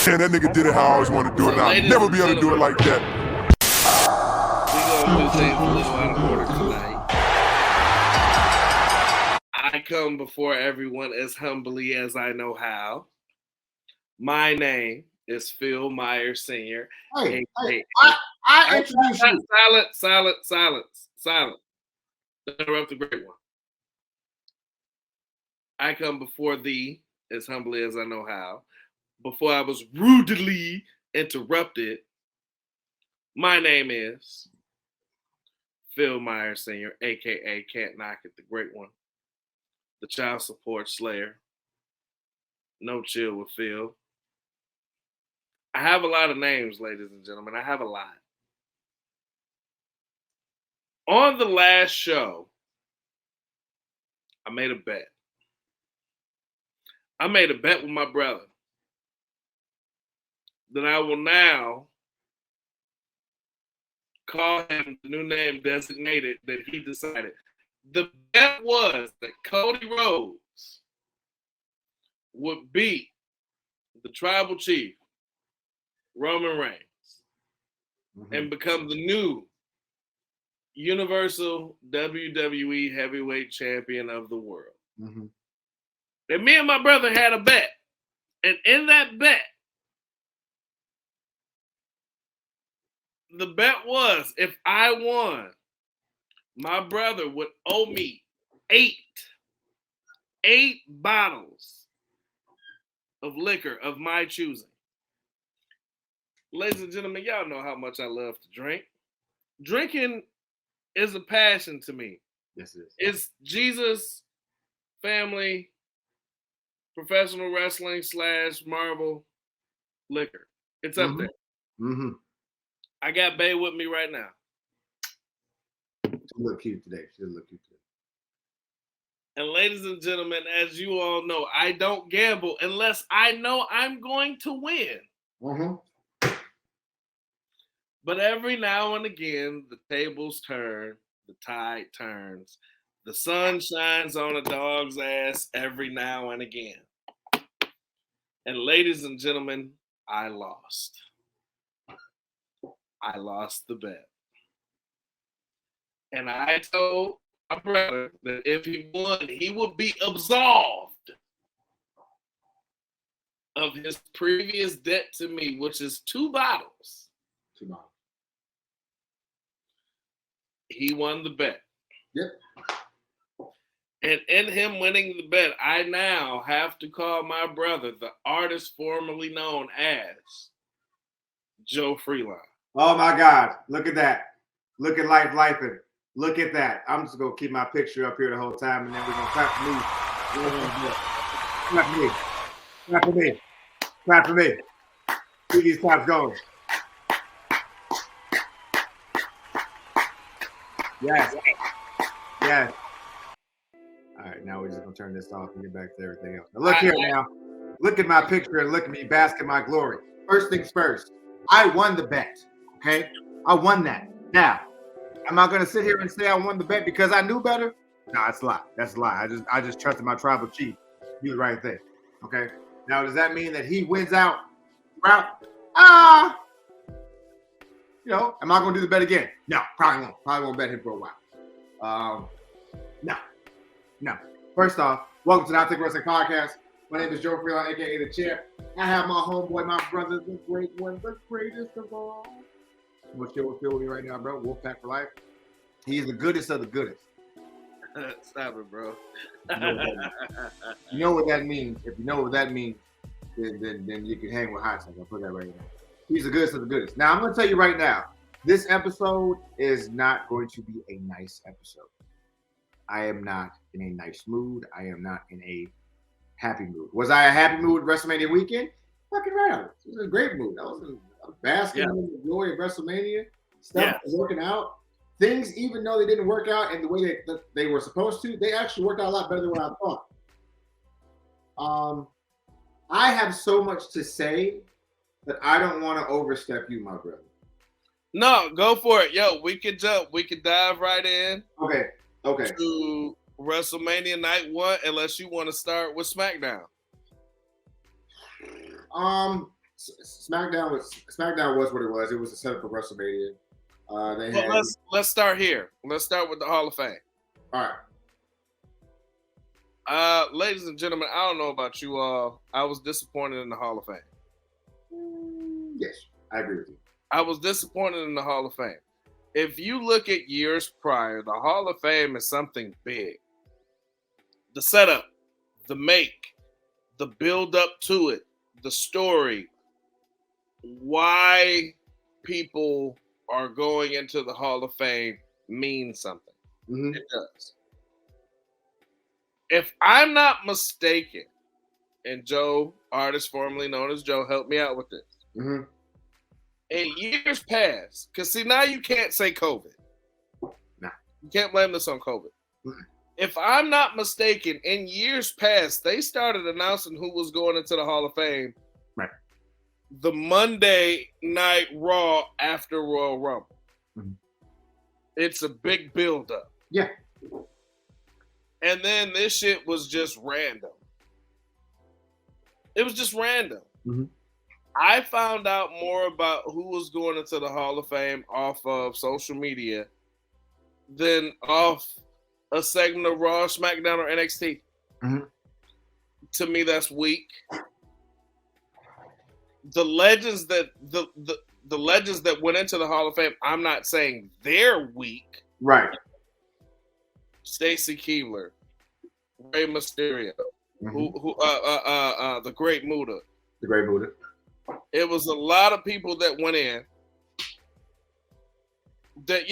And that nigga did it how I always wanted to do it. And I'll never be able to do it like that. We're going to do things a little out of order tonight. I come before everyone as humbly as I know how. My name is Phil Myers Sr. Hey, I introduced you. Silence. Interrupt the great one. I come before thee as humbly as I know how. Before I was rudely interrupted, my name is Phil Myers Sr., a.k.a. Can't Knock It, the great one. The child support slayer. No chill with Phil. I have a lot of names, ladies and gentlemen. I have a lot. On the last show, I made a bet. I made a bet with my brother that I will now call him the new name designated that he decided. The bet was that Cody Rhodes would beat the tribal chief, Roman Reigns, and become the new Universal WWE Heavyweight Champion of the world. And me and my brother had a bet. And in that bet, the bet was if I won, my brother would owe me eight bottles of liquor of my choosing. Ladies and gentlemen, y'all know how much I love to drink. Drinking is a passion to me. Yes, it is. It's Jesus, family, professional wrestling / Marvel liquor. It's up there. I got Bae with me right now. She look cute today. And ladies and gentlemen, as you all know, I don't gamble unless I know I'm going to win. But every now and again, the tables turn, the tide turns, the sun shines on a dog's ass every now and again. And ladies and gentlemen, I lost. I lost the bet. And I told my brother that if he won, he would be absolved of his previous debt to me, which is 2 bottles. He won the bet. Yep. And in him winning the bet, I now have to call my brother the artist formerly known as Joe Freeline. Oh my God. Look at that. Look at life. Look at that. I'm just going to keep my picture up here the whole time, and then we're going to clap for me. Clap for me. Keep these claps going. Yes. All right, now we're just going to turn this off and get back to everything else. Now look here now. Look at my picture and look at me bask in my glory. First things first. I won the bet, okay? I won that. Now, am I going to sit here and say I won the bet because I knew better? No, that's a lie. That's a lie. I just trusted my tribal chief. He was the right thing, okay? Now, does that mean that he wins out? Am I going to do the bet again? No, probably won't. Probably won't bet him for a while. No. First off, welcome to the I Think Wrestling Podcast. My name is Joe Freeline, a.k.a. The Champ. I have my homeboy, my brother, the great one, the greatest of all. What's your feel with me right now, bro? Wolfpack for life. He's the goodest of the goodest. Stop it, bro. You know what that means. If you know what that means, then you can hang with hot sauce. I'll put that right now. He's the goodest of the goodest. Now, I'm going to tell you right now, this episode is not going to be a nice episode. I am not in a nice mood. I am not in a happy mood. Was I a happy mood WrestleMania weekend? Fucking right. I was in a great mood. I was basking in the glory of WrestleMania. Stuff working out. Things, even though they didn't work out in the way that they were supposed to, they actually worked out a lot better than what I thought. I have so much to say that I don't want to overstep you, my brother. No, go for it. Yo, we could jump. We could dive right in. Okay. To WrestleMania Night 1, unless you want to start with SmackDown. SmackDown was what it was. It was a setup for WrestleMania. Let's start here. Let's start with the Hall of Fame. All right. Ladies and gentlemen, I don't know about you all. I was disappointed in the Hall of Fame. Yes, I agree with you. I was disappointed in the Hall of Fame. If you look at years prior, the Hall of Fame is something big. The setup, the make, the build up to it, the story, why people are going into the Hall of Fame means something. Mm-hmm. It does. If I'm not mistaken, and Joe, artist formerly known as Joe, help me out with this. Mm-hmm. In years past, because see, now you can't say COVID. Nah. You can't blame this on COVID. Mm-hmm. If I'm not mistaken, in years past, they started announcing who was going into the Hall of Fame right. the Monday Night Raw after Royal Rumble. Mm-hmm. It's a big build-up. Yeah. And then this shit was just random. It was just random. Mm-hmm. I found out more about who was going into the Hall of Fame off of social media than off a segment of Raw, SmackDown, or NXT. Mm-hmm. To me, that's weak. The legends that the legends that went into the Hall of Fame, I'm not saying they're weak. Right. Stacy Keibler, Rey Mysterio, mm-hmm. The Great Muta. The Great Muta. It was a lot of people that went in. That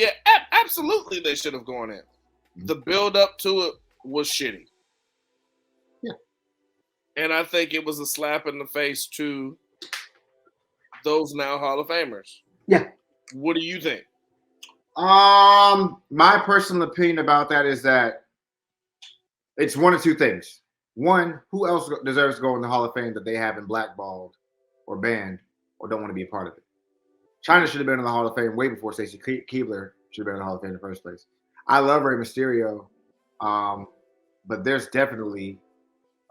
absolutely they should have gone in. The build up to it was shitty. Yeah. And I think it was a slap in the face to those now Hall of Famers. Yeah. What do you think? My personal opinion about that is that it's one of two things. One, who else deserves to go in the Hall of Fame that they haven't blackballed or banned or don't want to be a part of it? China should have been in the Hall of Fame way before Stacey Keibler should have been in the Hall of Fame in the first place. I love Rey Mysterio, but there's definitely,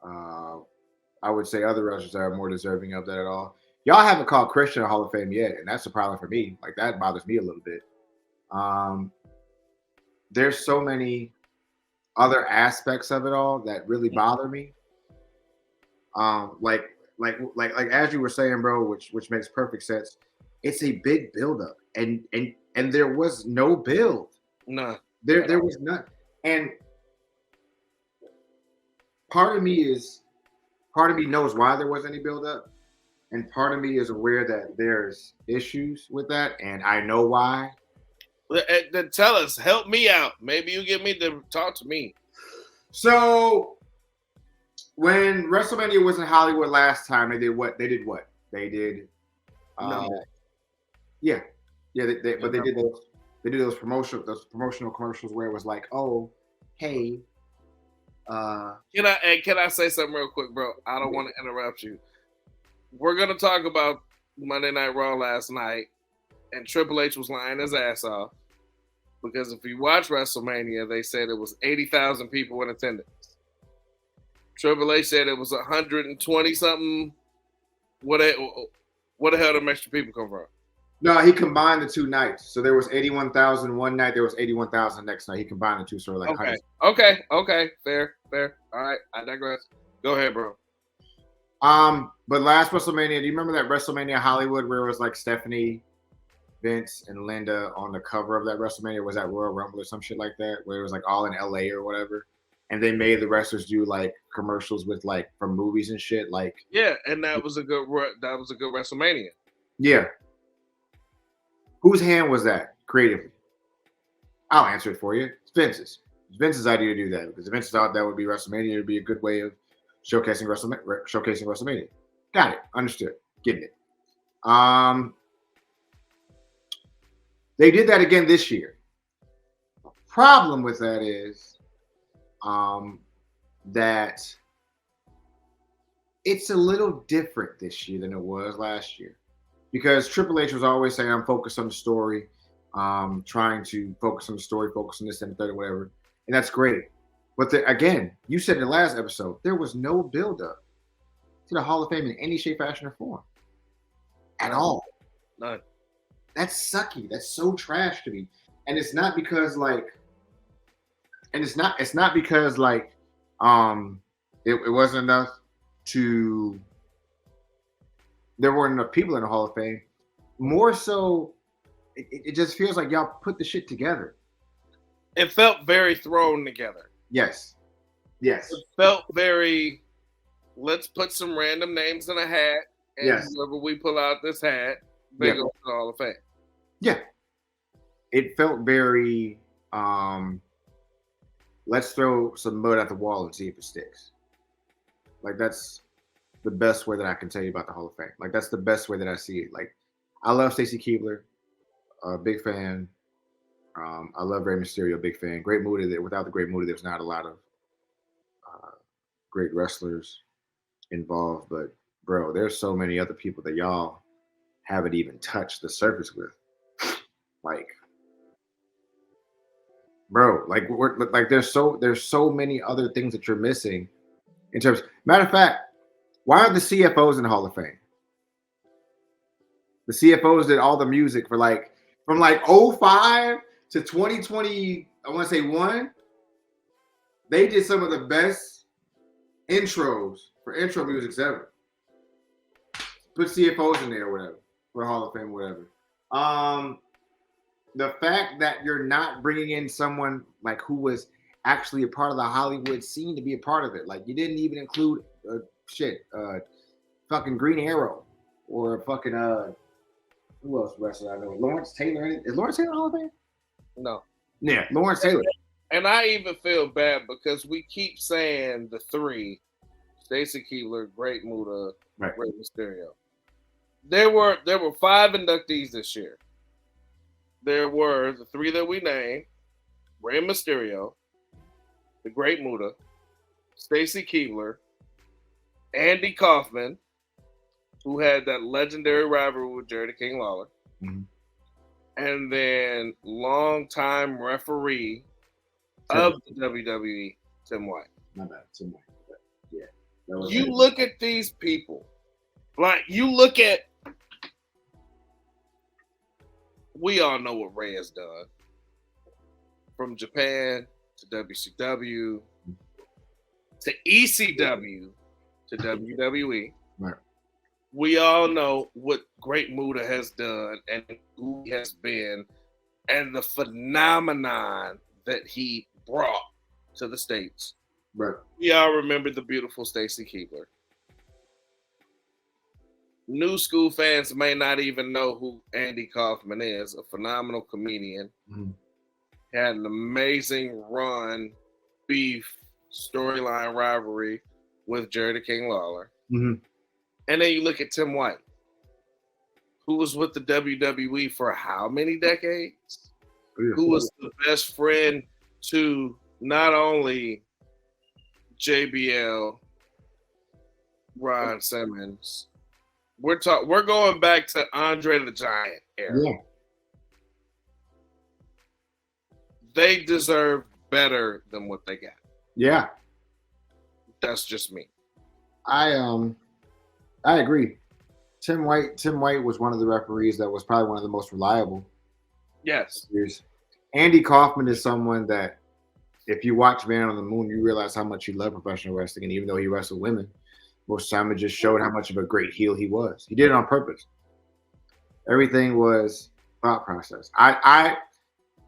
I would say, other wrestlers that are more deserving of that at all. Y'all haven't called Christian a Hall of Fame yet, and that's a problem for me. Like, that bothers me a little bit. There's so many other aspects of it all that really bother me. Like as you were saying, bro, which makes perfect sense. It's a big buildup, and there was no build. No. There was none. And part of me knows why there wasn't any buildup. And part of me is aware that there's issues with that. And I know why. Then tell us, help me out. Maybe you get me to talk to me. So when WrestleMania was in Hollywood last time, they did what? They did those promotional commercials where it was like, oh, hey. Can I say something real quick, bro? I don't want to interrupt you. We're gonna talk about Monday Night Raw last night, and Triple H was lying his ass off because if you watch WrestleMania, they said it was 80,000 people in attendance. Triple H said it was 120 something. Where the hell did extra people come from? No, he combined the two nights. So there was 81,000 one night. There was 81,000 next night. He combined the two. So like, okay, fair. All right, I digress. Go ahead, bro. But last WrestleMania, do you remember that WrestleMania Hollywood where it was like Stephanie, Vince, and Linda on the cover of that WrestleMania? Was that Royal Rumble or some shit like that? Where it was like all in LA or whatever, and they made the wrestlers do like commercials with like from movies and shit. Like and that was a good WrestleMania. Yeah. Whose hand was that creatively? I'll answer it for you. It's Vince's. It's Vince's idea to do that because Vince thought that would be WrestleMania. It would be a good way of showcasing WrestleMania. Got it. Understood. Getting it. They did that again this year. Problem with that is that it's a little different this year than it was last year. Because Triple H was always saying, I'm focused on the story, trying to focus on the story, focus on this and the third, whatever. And that's great. But again, you said in the last episode, there was no buildup to the Hall of Fame in any shape, fashion, or form. at all. None. That's sucky. That's so trash to me. And it's not because like, it's not because like, it wasn't enough to. There weren't enough people in the Hall of Fame. More so, it just feels like y'all put the shit together. It felt very thrown together. Yes. It felt very, let's put some random names in a hat, and whoever we pull out this hat, they go to the Hall of Fame. Yeah. It felt very, let's throw some mud at the wall and see if it sticks. Like, that's the best way that I can tell you about the Hall of Fame. Like, that's the best way that I see it. Like, I love Stacy Keibler, big fan. I love Rey Mysterio, big fan. Great Muta. Without the Great Muta, there's not a lot of great wrestlers involved. But bro, there's so many other people that y'all haven't even touched the surface with. Like, bro, like there's so many other things that you're missing. In terms, matter of fact, why are the CFOs in the Hall of Fame? The CFOs did all the music for like from like 05 to 2020, I want to say 1. They did some of the best intros for intro music ever. Put CFOs in there or whatever, for the Hall of Fame or whatever. The fact that you're not bringing in someone like who was actually a part of the Hollywood scene to be a part of it. Like, you didn't even include fucking Green Arrow or fucking who else wrestler I know? Lawrence Taylor. Is Lawrence Taylor in the Hall of Fame? No. Yeah, Lawrence Taylor. And I even feel bad because we keep saying the three: Stacy Keibler, Great Muta, Rey Mysterio. There were 5 inductees this year. There were the 3 that we named: Rey Mysterio, the Great Muta, Stacy Keibler, Andy Kaufman, who had that legendary rivalry with Jerry the King Lawler, and then longtime referee of the WWE, Tim White. My bad, Tim White. Yeah. You look at these people, like you look at. We all know what Rey has done. From Japan to WCW to ECW to WWE. Right. We all know what Great Muta has done and who he has been and the phenomenon that he brought to the States. Right. We all remember the beautiful Stacy Keibler. New school fans may not even know who Andy Kaufman is, a phenomenal comedian. Had an amazing run, beef, storyline rivalry with Jerry the King Lawler. And then you look at Tim White, who was with the WWE for how many decades? Who was the best friend to not only JBL, Ron Simmons. We're going back to Andre the Giant era. Yeah. They deserve better than what they got. Yeah. That's just me. I agree. Tim White was one of the referees that was probably one of the most reliable. Yes. Andy Kaufman is someone that, if you watch Man on the Moon, you realize how much he loved professional wrestling. And even though he wrestled women, most of the time it just showed how much of a great heel he was. He did it on purpose. Everything was thought process.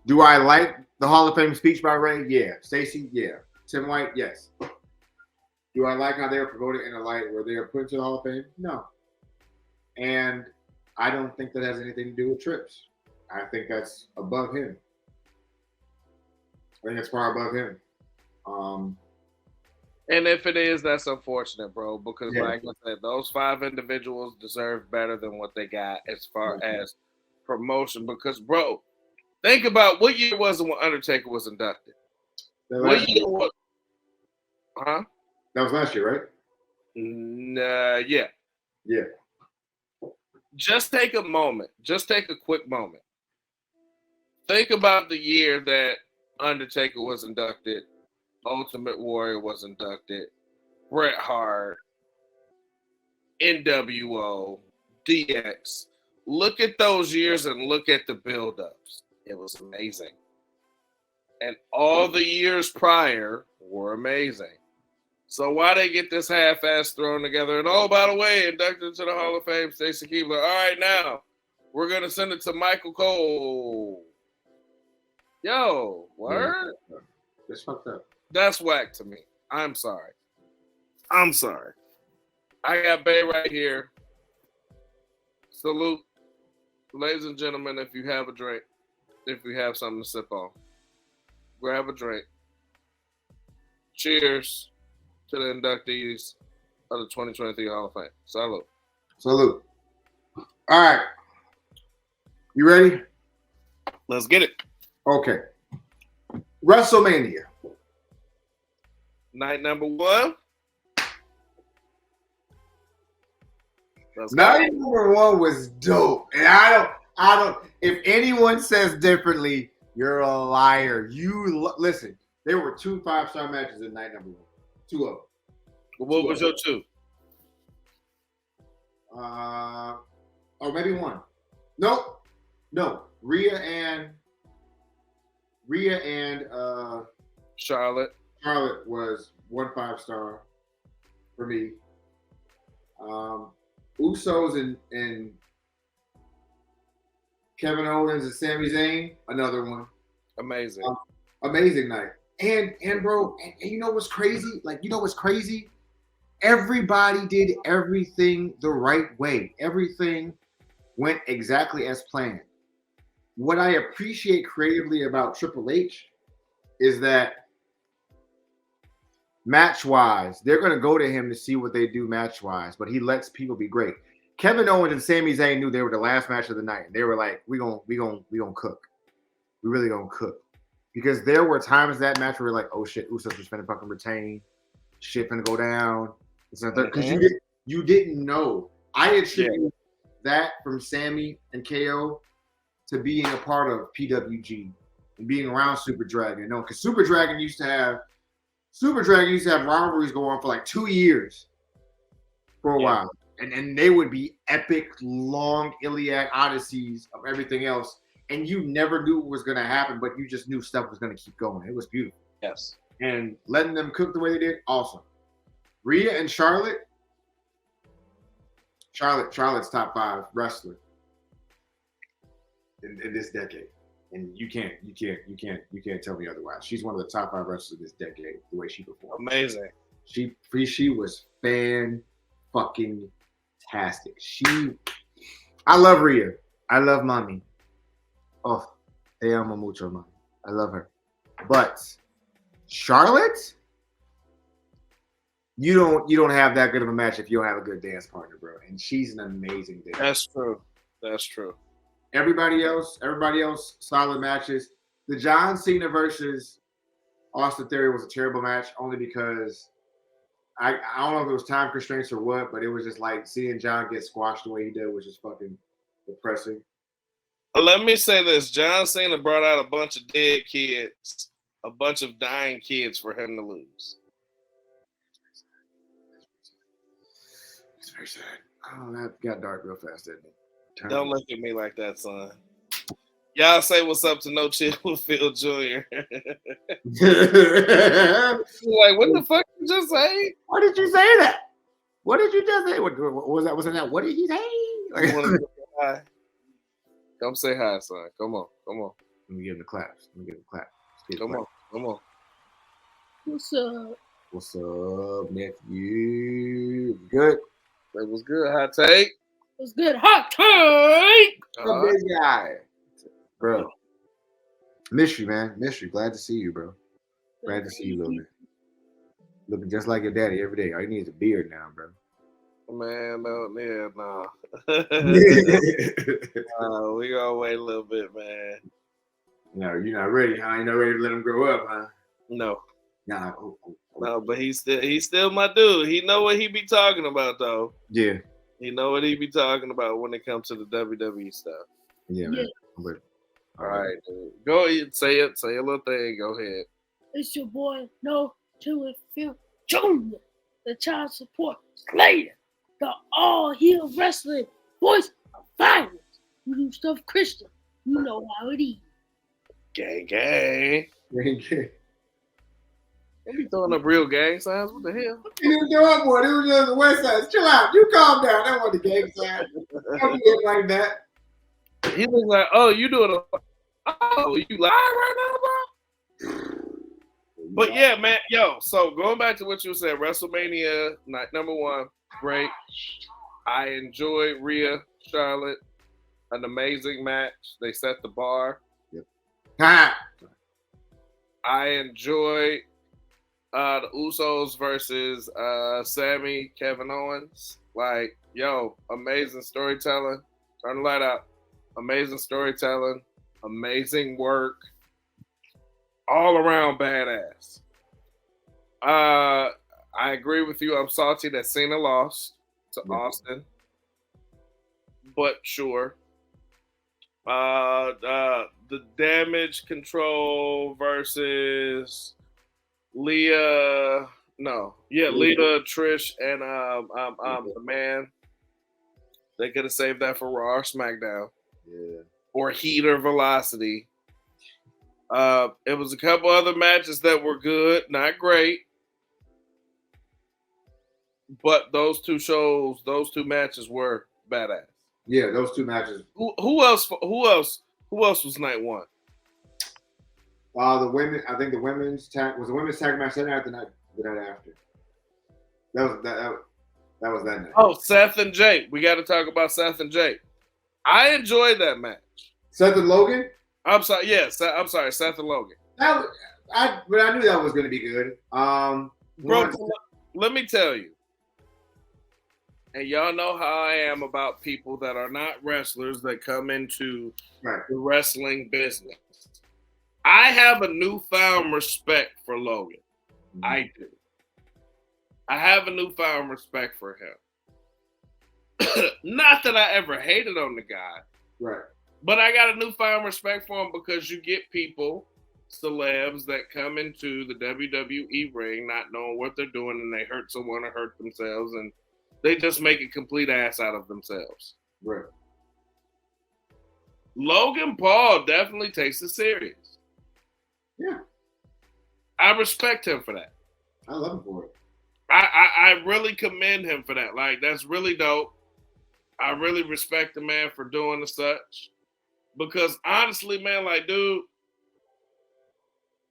Do I like the Hall of Fame speech by Rey? Yeah. Stacy? Yeah. Tim White? Yes. Do I like how they were promoted in a light where they are put into the Hall of Fame? No. And I don't think that has anything to do with Trips. I think that's above him. I think it's far above him. And if it is, that's unfortunate, bro, because like I said, those 5 individuals deserve better than what they got as far as promotion. Because, bro, think about what year was it when Undertaker was inducted? What year was? Huh? That was last year, right? Yeah. Yeah. Just take a moment. Just take a quick moment. Think about the year that Undertaker was inducted. Ultimate Warrior was inducted. Bret Hart, NWO, DX. Look at those years and look at the build-ups. It was amazing. And all the years prior were amazing. So why they get this half-ass thrown together? And oh, by the way, inducted to the Hall of Fame, Stacey Keebler. All right, now we're gonna send it to Michael Cole. Yo, word? That's fucked up. That's whack to me. I'm sorry. I got Bay right here. Salute, ladies and gentlemen. If you have a drink, if you have something to sip on, grab a drink. Cheers to the inductees of the 2023 Hall of Fame. Salute. All right. You ready? Let's get it. Okay. Wrestlemania. Night number 1. Night number 1 was dope. And I don't, if anyone says differently, you're a liar. Listen, there were 2 5-star matches in night number 1. 2 of them. What was your 2? Or maybe 1. No. Rhea and Charlotte. Charlotte was 1 5-star for me. Usos and Kevin Owens and Sami Zayn, another one. Amazing. Amazing night. And bro, and you know what's crazy? Everybody did everything the right way. Everything went exactly as planned. What I appreciate creatively about Triple H is that match-wise, they're going to go to him to see what they do match-wise, but he lets people be great. Kevin Owens and Sami Zayn knew they were the last match of the night. They were like, we gonna cook. We really gonna cook. Because there were times in that match where we're like, oh shit, Usos was finna fucking retain. Shit finna go down. Because you didn't know. I attribute that from Sammy and KO to being a part of PWG and being around Super Dragon. You know, because Super Dragon used to have rivalries go on for like 2 years for a while. And they would be epic, long Iliad Odysseys of everything else. And you never knew what was going to happen, but you just knew stuff was going to keep going. It was beautiful. Yes. And letting them cook the way they did, awesome. Rhea and Charlotte's top 5 wrestler in this decade. And you can't tell me otherwise. She's one of the top 5 wrestlers this decade, the way she performed. Amazing. She was fan-fucking-tastic. I love Rhea. I love Mommy. Oh, te amo mucho, Mommy. I love her. But Charlotte, you don't have that good of a match if you don't have a good dance partner, bro. And she's an amazing dancer. That's true. Everybody else, solid matches. The John Cena versus Austin Theory was a terrible match, only because I don't know if it was time constraints or what, but it was just like seeing John get squashed the way he did was just fucking depressing. Let me say this. John Cena brought out a bunch of dead kids, a bunch of dying kids for him to lose. It's very sad. Oh, that got dark real fast, didn't it? Don't look at me like that, son. Y'all say what's up to No Chill with Phil Jr. Like, what the fuck did you just say? Why did you say that? What did you just say? What was that? Wasn't that? What did he say? Hi. Come say hi, son. Come on. Let me give him the claps. Come on. What's up, nephew? Good. That was good. Hot take. What's good? Hot take. Big guy, bro. Miss you, man. Glad to see you, bro. Glad to see you, little man. Looking just like your daddy every day. All you need is a beard now, bro. Man, no. We gonna wait a little bit, man. No, you're not ready, huh? You're not ready to let him grow up, huh? No. No. No, but he's still my dude. He know what he be talking about, though. Yeah. He know what he be talking about when it comes to the WWE stuff. Yeah, man. All right, dude. Go ahead, say it. Say a little thing. Go ahead. It's your boy, No Chill with Phil Jr., the child support Slater, the all-heel wrestling voice of violence. You do stuff Christian. You know how it is. Gang, gang. They be throwing up real gang signs. What the hell? He didn't show up, boy. It was just the West Side. Chill out. You calm down. That wasn't the gang sign. Don't be like that. He was like, "Oh, you doing a? Oh, you live right now, bro?" But yeah, man, yo. So going back to what you said, Wrestlemania Night #1, great. I enjoyed Rhea Charlotte, an amazing match. They set the bar. Yep. I enjoyed the Usos versus Sammy, Kevin Owens. Like, yo, amazing storytelling. Turn the light out. Amazing storytelling. Amazing work. All around badass. I agree with you. I'm salty that Cena lost to Austin. But sure. The Damage Control versus Leah, Trish, and the man. They could have saved that for Raw or SmackDown. Yeah. Or Heat or Velocity. It was a couple other matches that were good, not great. But those two matches were badass. Yeah, those two matches. Who else was night one? The women. I think the women's tag match that night. The night after. That was that night. Oh, Seth and Jake. We got to talk about Seth and Jake. I enjoyed that match. Seth and Logan. I'm sorry. Yes, I'm sorry. Seth and Logan. But I knew that was going to be good. Bro, let me tell you. And y'all know how I am about people that are not wrestlers that come into the wrestling business. I have a newfound respect for Logan. Mm-hmm. I do. I have a newfound respect for him. Not that I ever hated on the guy. Right. But I got a newfound respect for him because you get people, celebs, that come into the WWE ring not knowing what they're doing and they hurt someone or hurt themselves and they just make a complete ass out of themselves. Right. Logan Paul definitely takes it serious. Yeah. I respect him for that. I love him for it. I really commend him for that. Like, that's really dope. I really respect the man for doing the such. Because honestly, man, like, dude,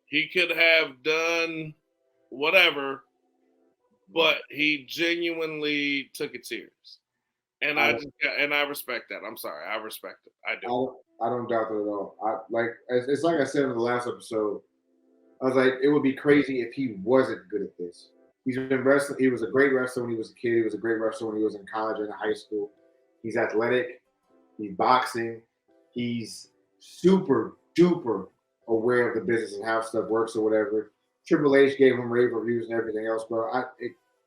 he could have done whatever, but he genuinely took it serious. And I respect that. I'm sorry. I respect it. I do. I don't doubt that at all. It's like I said in the last episode. I was like, it would be crazy if he wasn't good at this. He's been wrestling. He was a great wrestler when he was a kid. He was a great wrestler when he was in college and in high school. He's athletic. He's boxing. He's super duper aware of the business and how stuff works or whatever. Triple H gave him rave reviews and everything else, bro.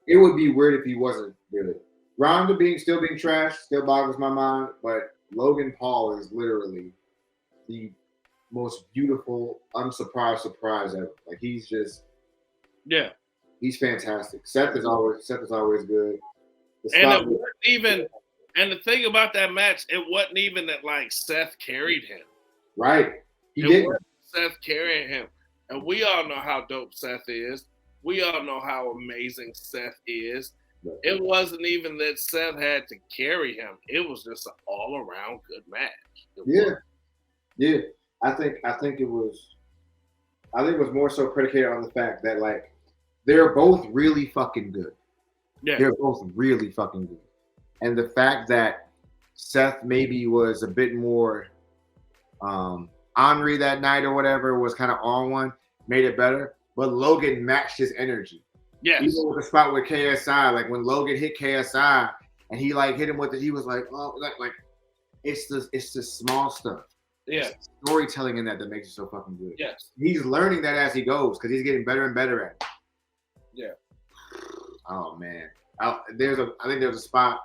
It would be weird if he wasn't good. Ronda still being trash still boggles my mind, but Logan Paul is literally the most beautiful, unsurprised surprise ever. Like, he's just, yeah, he's fantastic. Seth is always good. And the thing about that match, it wasn't even that like Seth carried him. Right. He didn't. Seth carrying him. And we all know how dope Seth is. We all know how amazing Seth is. Right. It wasn't even that Seth had to carry him. It was just an all-around good match. Yeah. I think it was more so predicated on the fact that, like, they're both really fucking good. Yeah. They're both really fucking good. And the fact that Seth maybe was a bit more ornery that night or whatever, was kind of on one, made it better. But Logan matched his energy. Yes. Even with the spot with KSI, like when Logan hit KSI and he like hit him with it, he was like, oh, like it's the small stuff. Yeah. It's storytelling in that makes it so fucking good. Yes. He's learning that as he goes because he's getting better and better at it. Yeah. Oh man. I think there was a spot.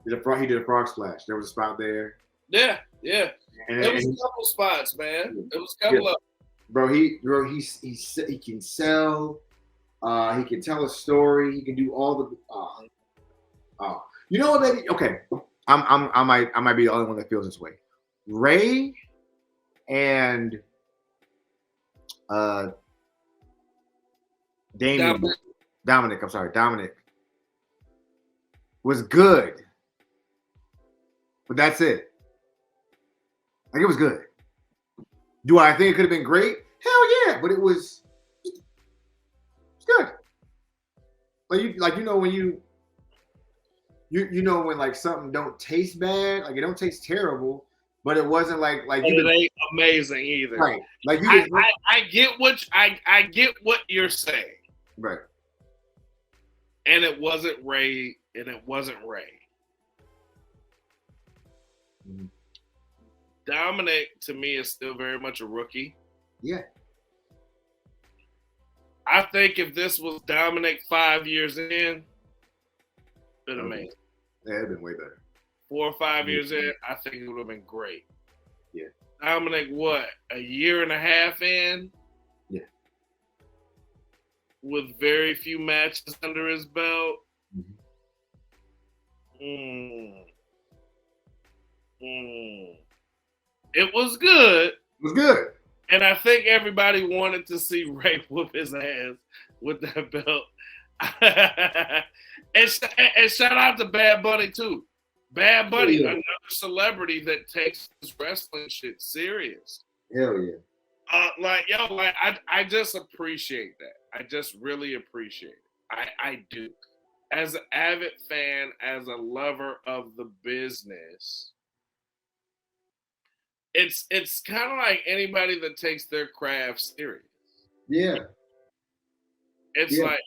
He did a frog splash. There was a spot there. Yeah. And there was a couple spots, man. There was a couple of. Bro, he can sell. He can tell a story. He can do all the. You know what, baby? Okay, I might be the only one that feels this way. Ray and Dominic was good, but that's it. Like, it was good. Do I think it could have been great? Hell yeah, but it's good. Like you know when you know when like something don't taste bad, like it don't taste terrible, but it wasn't like it ain't amazing either. Right. Like I get what you're saying. Right. And it wasn't Ray. Mm-hmm. Dominic, to me, is still very much a rookie. Yeah. I think if this was Dominic 5 years in, it'd been amazing. Yeah, it'd been way better. 4 or 5 years in, I think it would have been great. Yeah. Dominic, what, a year and a half in? Yeah. With very few matches under his belt. It was good. It was good. And I think everybody wanted to see Ray whoop his ass with that belt. and shout out to Bad Bunny, too. Bad Bunny, another celebrity that takes this wrestling shit serious. Hell yeah. I just appreciate that. I just really appreciate it. I do. As an avid fan, as a lover of the business, it's kind of like anybody that takes their craft serious. Yeah. It's like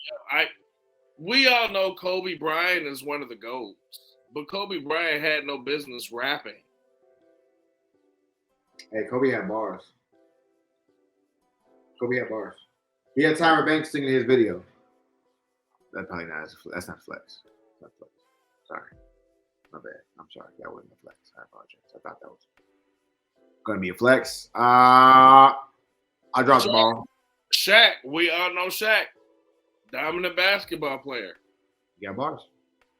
we all know Kobe Bryant is one of the GOATs, but Kobe Bryant had no business rapping. Hey, Kobe had bars. He had Tyra Banks singing his video. That's probably not. That's not flex. That's not flex. Sorry, my bad. I'm sorry. That wasn't a flex. I apologize. I thought that was gonna be a flex. I dropped the ball. Shaq. We all know Shaq. Dominant basketball player. He got bars.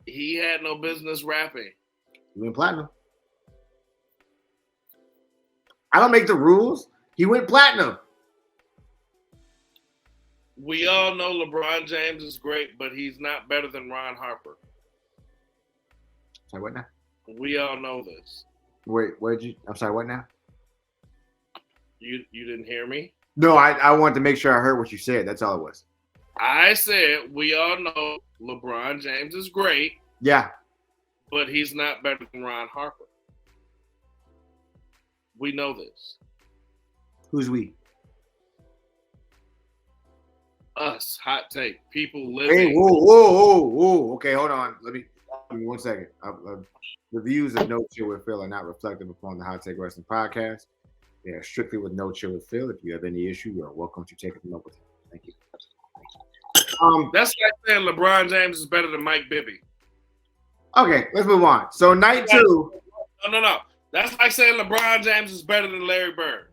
He had no business rapping. He went platinum. I don't make the rules. He went platinum. We all know LeBron James is great, but he's not better than Ron Harper. Sorry, what now? We all know this. Wait, I'm sorry, what now? You didn't hear me? No, I wanted to make sure I heard what you said. That's all it was. I said we all know LeBron James is great. Yeah. But he's not better than Ron Harper. We know this. Who's we? Us. Hot take. People living. Hey, whoa. Okay, hold on. Let me 1 second. The views of No Chill with Phil are not reflective upon the Hot Take Wrestling Podcast. They are strictly with No Chill with Phil. If you have any issue, you are welcome to take them up with him. Thank you. That's like saying LeBron James is better than Mike Bibby. Okay, let's move on. So night two. No. That's like saying LeBron James is better than Larry Bird.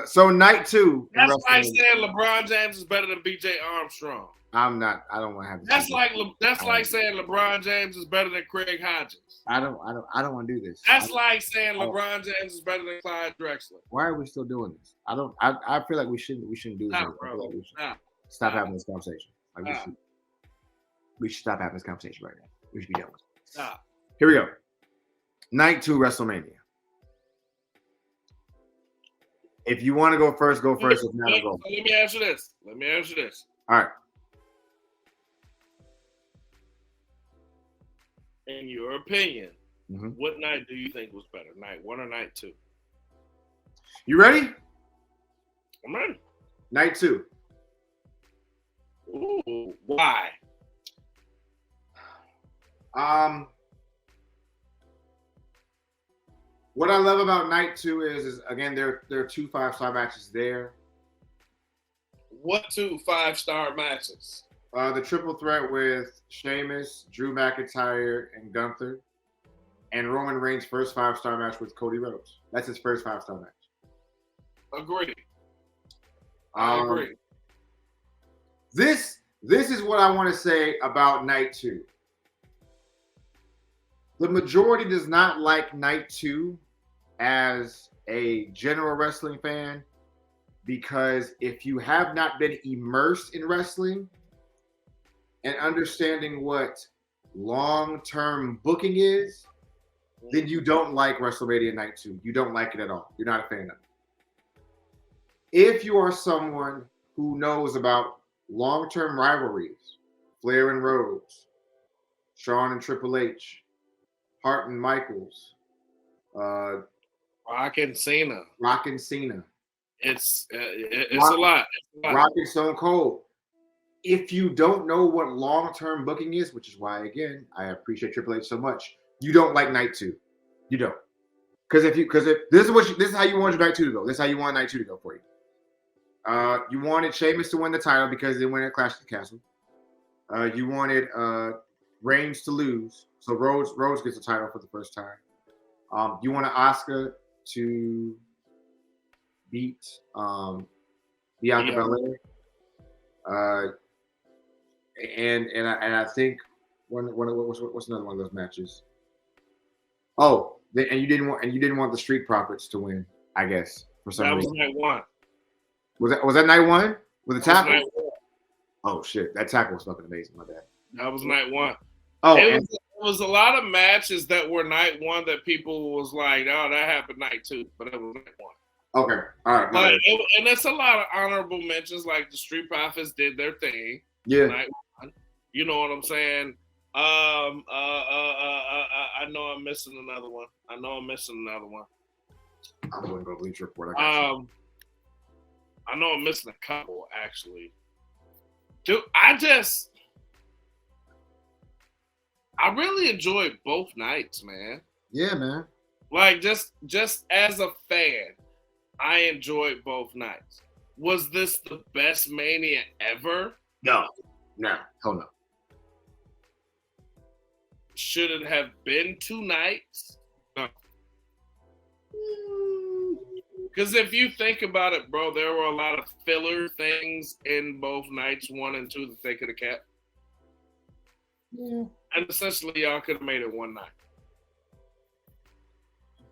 So night two. That's like saying LeBron James is better than B.J. Armstrong. I'm not. I don't want to have. That's like saying LeBron James is better than Craig Hodges. I don't want to do this. That's like saying LeBron James is better than Clyde Drexler. Why are we still doing this? I feel like we shouldn't do this. Stop having this conversation. We should stop having this conversation right now. We should be done with it. Stop. Here we go. Night 2 Wrestlemania. If you want to go first, go first. If not, go. Let me answer this. All right. In your opinion, what night do you think was better? Night 1 or night 2? You ready? I'm ready. Night 2. Ooh, why? What I love about night 2 is again there are 2 5-star matches there. What 2 5-star matches? The triple threat with Sheamus, Drew McIntyre, and Gunther, and Roman Reigns' first 5-star match with Cody Rhodes. That's his first 5-star match. Agreed. I agree. This is what I want to say about night 2. The majority does not like night 2 as a general wrestling fan because if you have not been immersed in wrestling and understanding what long-term booking is, then you don't like WrestleMania Night 2. You don't like it at all. You're not a fan of it. If you are someone who knows about long-term rivalries, Flair and Rhodes, Shawn and Triple H, Hart and Michaels, Rock and Cena. Rock, It's a lot. Rock and Stone Cold. If you don't know what long-term booking is, which is why, again, I appreciate Triple H so much, you don't like Night 2. You don't. Because if this is how you want your Night 2 to go. This is how you want Night 2 to go for you. You wanted Sheamus to win the title because they win at Clash of the Castle. You wanted Reigns to lose, so Rhodes gets the title for the first time. You wanted Asuka to beat Bianca Belair. And I think what's another one of those matches? Oh, and you didn't want the Street Profits to win, I guess, for some reason. That was night 1. Was that night 1 with the tackle? Oh shit, that tackle was fucking amazing. My bad. That was night 1. Oh, it was a lot of matches that were night 1 that people was like, oh, that happened night 2, but it was night 1. Okay, all right. And it's a lot of honorable mentions, like the Street Profits did their thing. Yeah. Night 1. You know what I'm saying? I know I'm missing another one. I'm going to go Bleacher Report. I know I'm missing a couple, actually. Dude, I really enjoyed both nights, man. Yeah, man. Like, just as a fan, I enjoyed both nights. Was this the best Mania ever? No, hell no. Should it have been 2 nights? No. Because if you think about it, bro, there were a lot of filler things in both nights 1 and 2 that they could have kept. Yeah. And essentially, y'all could have made it 1 night.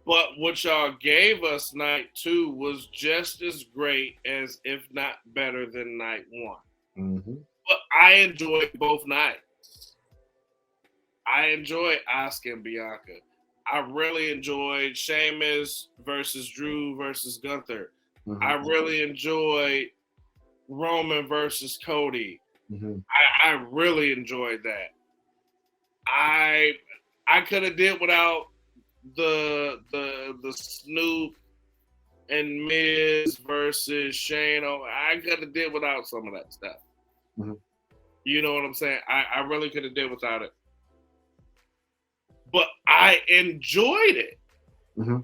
But what y'all gave us night 2 was just as great as, if not better than night 1. Mm-hmm. But I enjoyed both nights. I enjoyed Asuka and Bianca. I really enjoyed Sheamus versus Drew versus Gunther. Mm-hmm. I really enjoyed Roman versus Cody. Mm-hmm. I really enjoyed that. I could have did without the Snoop and Miz versus Shane. I could have did without some of that stuff. Mm-hmm. You know what I'm saying? I really could have did without it. But I enjoyed it. Mm-hmm.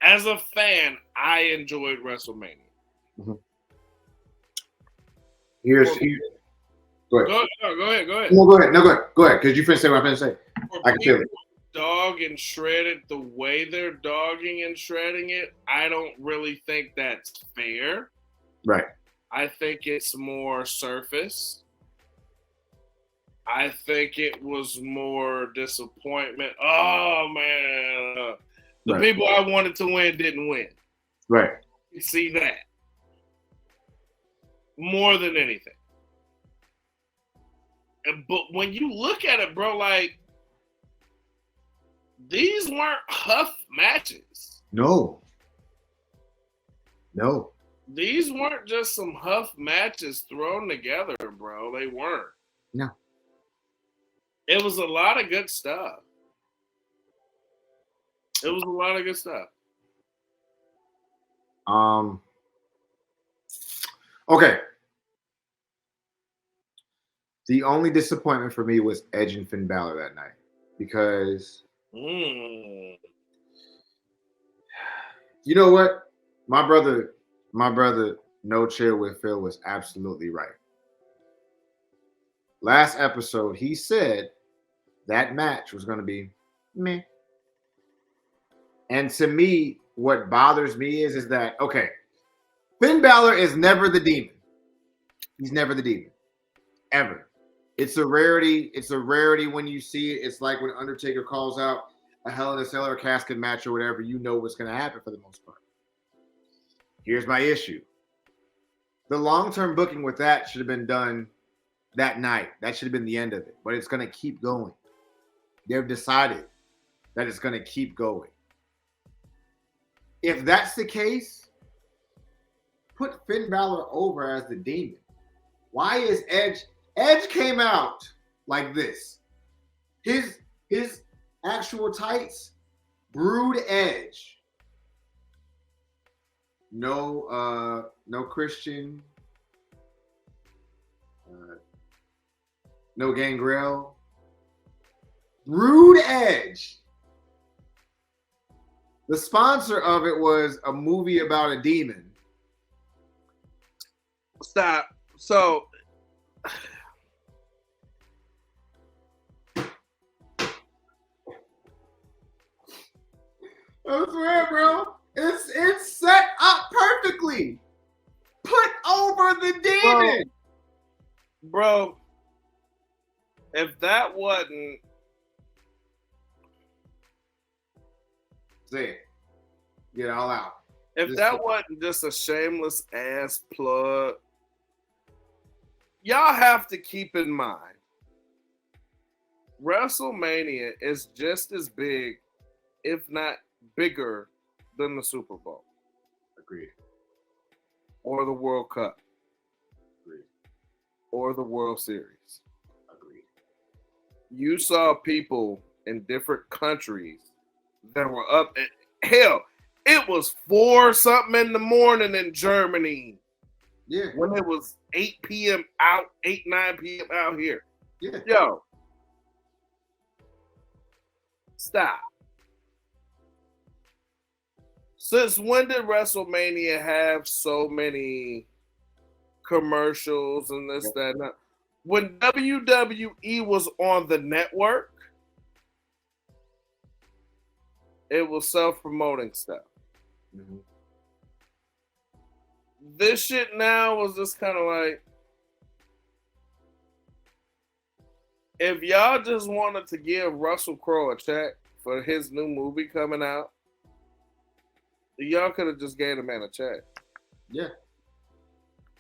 As a fan, I enjoyed WrestleMania. Mm-hmm. Go ahead. Go ahead. No, go ahead. Go ahead. Because you finished saying what I'm finna say. I can feel it. Dog and shred it the way they're dogging and shredding it, I don't really think that's fair. Right. I think it's more surface. I think it was more disappointment. Oh, man. The people I wanted to win didn't win. Right. You see that. More than anything. But when you look at it, bro, like, these weren't huff matches. No. These weren't just some huff matches thrown together, bro. They weren't. No. It was a lot of good stuff. Okay. The only disappointment for me was Edge and Finn Balor that night because you know what? My brother, No Chill with Phil was absolutely right. Last episode, he said that match was going to be meh. And to me, what bothers me is that, okay, Finn Balor is never the demon. He's never the demon. Ever. It's a rarity. It's a rarity when you see it. It's like when Undertaker calls out a Hell in a Cell or a casket match or whatever. You know what's going to happen for the most part. Here's my issue. The long-term booking with that should have been done that night. That should have been the end of it. But it's going to keep going. They've decided that it's going to keep going. If that's the case, put Finn Balor over as the Demon. Why is Edge? Edge came out like this. His actual tights, Brood Edge. No Christian. No Gangrel. Brood Edge. The sponsor of it was a movie about a demon. Stop. So I swear, bro. It's set up perfectly. Put over the demon. Bro, if that wasn't say it. Get it all out. If that wasn't just a shameless ass plug, y'all have to keep in mind, WrestleMania is just as big, if not bigger, than the Super Bowl. Agreed. Or the World Cup. Agreed. Or the World Series. Agreed. You saw people in different countries that were up. Hell, it was 4 something in the morning in Germany. Yeah. When it was 8 p.m. out, 9 p.m. out here. Yeah. Yo. Stop. Since when did WrestleMania have so many commercials and this, that, and that? When WWE was on the network, it was self-promoting stuff. Mm-hmm. This shit now was just kind of like, if y'all just wanted to give Russell Crowe a check for his new movie coming out, y'all could have just gave the man a check. Yeah.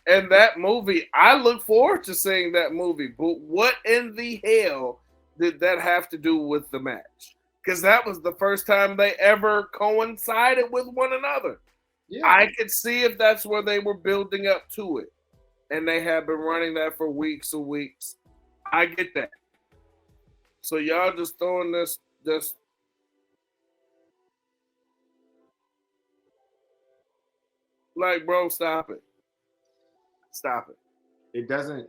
And that movie, I look forward to seeing that movie. But what in the hell did that have to do with the match? Because that was the first time they ever coincided with one another. Yeah. I could see if that's where they were building up to it. And they have been running that for weeks and weeks. I get that. So y'all just throwing this like, bro, stop it. Stop it. It doesn't,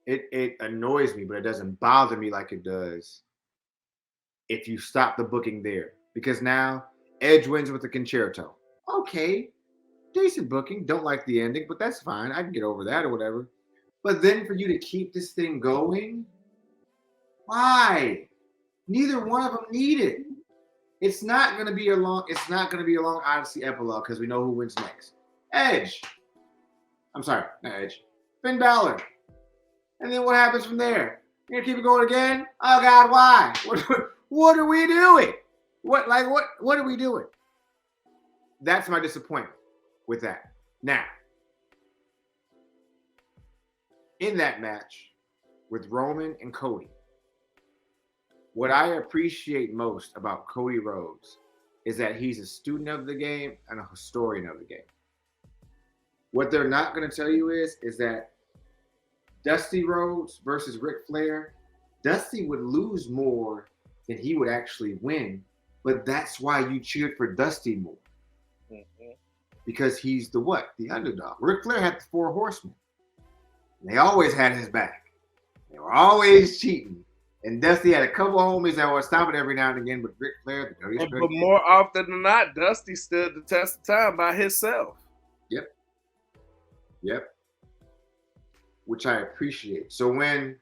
it annoys me, but it doesn't bother me like it does if you stop the booking there. Because now Edge wins with the concerto. Okay, decent booking. Don't like the ending, but that's fine. I can get over that or whatever. But then for you to keep this thing going, why? Neither one of them need it. It's not going to be a long Odyssey epilogue because we know who wins next. Edge. I'm sorry, not Edge. Finn Balor. And then what happens from there? You're gonna keep it going again? Oh God, why? What are we doing? What are we doing? That's my disappointment with that. Now, in that match with Roman and Cody, what I appreciate most about Cody Rhodes is that he's a student of the game and a historian of the game. What they're not going to tell you is that Dusty Rhodes versus Ric Flair, Dusty would lose more than he would actually win, but that's why you cheered for Dusty more. Mm-hmm. Because he's the what? The underdog. Ric Flair had the 4 horsemen. They always had his back. They were always cheating. And Dusty had a couple of homies that were stopping every now and again, but Ric Flair, but more often than not, Dusty stood the test of time by himself. Yep. Which I appreciate. So when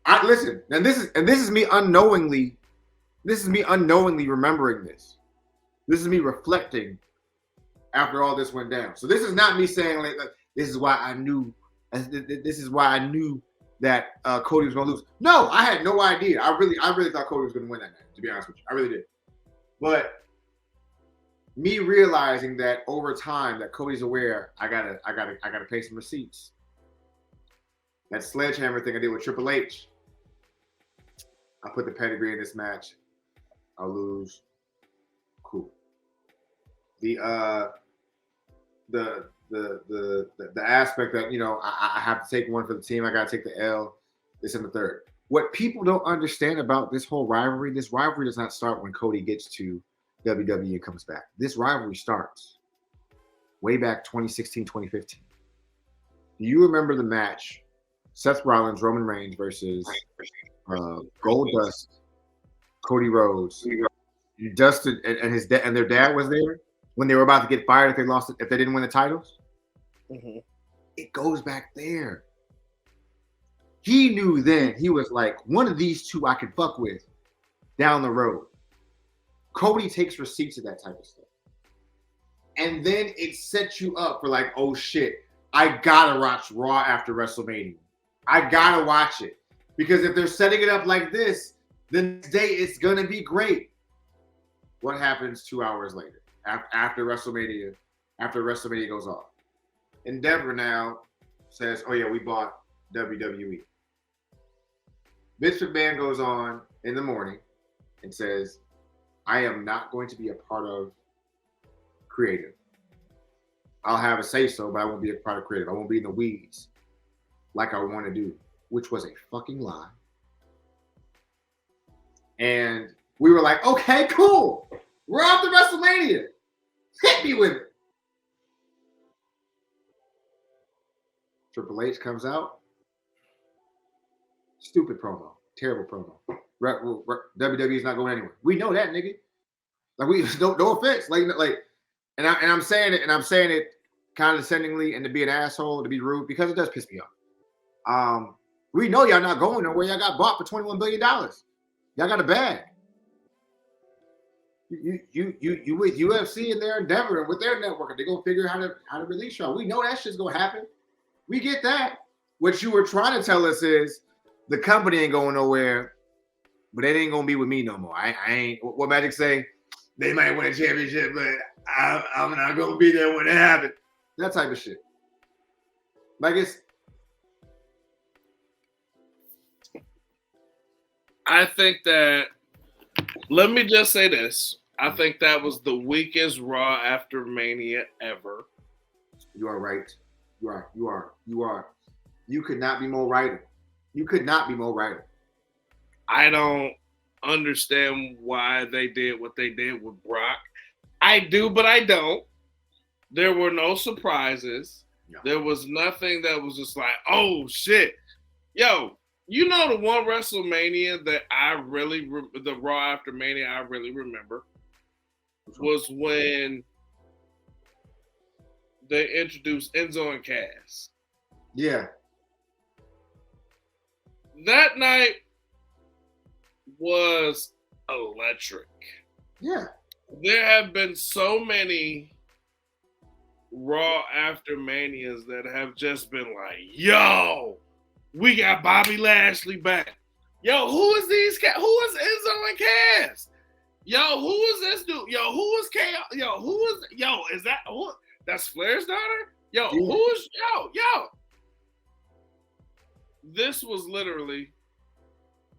I listen, and this is me unknowingly remembering this. This is me reflecting after all this went down. So this is not me saying like this is why I knew that that Cody was gonna lose. No, I had no idea. I really thought Cody was gonna win that night. To be honest with you, I really did. But me realizing that over time that Cody's aware, I gotta pay some receipts. That sledgehammer thing I did with Triple H. I put the pedigree in this match. I'll lose. Cool. The aspect that, you know, I have to take one for the team. I got to take the L. This and the third. What people don't understand about this whole rivalry, this rivalry does not start when Cody gets to WWE and comes back. This rivalry starts way back 2016, 2015. Do you remember the match? Seth Rollins, Roman Reigns versus Goldust, Cody Rhodes. Dustin and his dad and their dad was there when they were about to get fired if they didn't win the titles. Mm-hmm. It goes back there. He knew then. He was like, one of these two I could fuck with down the road. Cody takes receipts of that type of stuff. And then it sets you up for like, oh shit, I gotta watch Raw after WrestleMania. I gotta watch it. Because if they're setting it up like this, the next day it's gonna be great. What happens 2 hours later? After WrestleMania goes off. Endeavor now says, oh yeah, we bought WWE. Vince McMahon goes on in the morning and says, I am not going to be a part of creative. I'll have a say-so, but I won't be a part of creative. I won't be in the weeds like I want to do, which was a fucking lie. And we were like, okay, cool. We're off to WrestleMania. Hit me with it. Triple H comes out. Stupid promo. Terrible promo. WWE's not going anywhere. We know that, nigga. Like, we no offense. And I'm saying it condescendingly and to be an asshole, to be rude, because it does piss me off. We know y'all not going nowhere. Y'all got bought for $21 billion. Y'all got a bag. You with UFC and their endeavor and with their network, they're gonna figure how to release y'all. We know that shit's gonna happen. We get that. What you were trying to tell us is the company ain't going nowhere, but it ain't gonna be with me no more. I ain't. What Magic say? They might win a championship, but I'm not gonna be there when it happens. That type of shit. Like, it's. I think that. Let me just say this. I think that was the weakest Raw after Mania ever. You are right. You are. You could not be more right. You could not be more right. I don't understand why they did what they did with Brock. I do, but I don't. There were no surprises. No. There was nothing that was just like, oh shit. Yo, you know the one WrestleMania that the Raw after Mania I really remember was when they introduced Enzo and Cass. Yeah. That night was electric. Yeah. There have been so many Raw after Manias that have just been like, yo, we got Bobby Lashley back. Yo, who is these cats? Who is Enzo and Cass? Yo, who is this dude? Yo, who is Chaos? Yo, who is? Yo, is that who? That's Flair's daughter? Yo, who is? Yo. This was literally.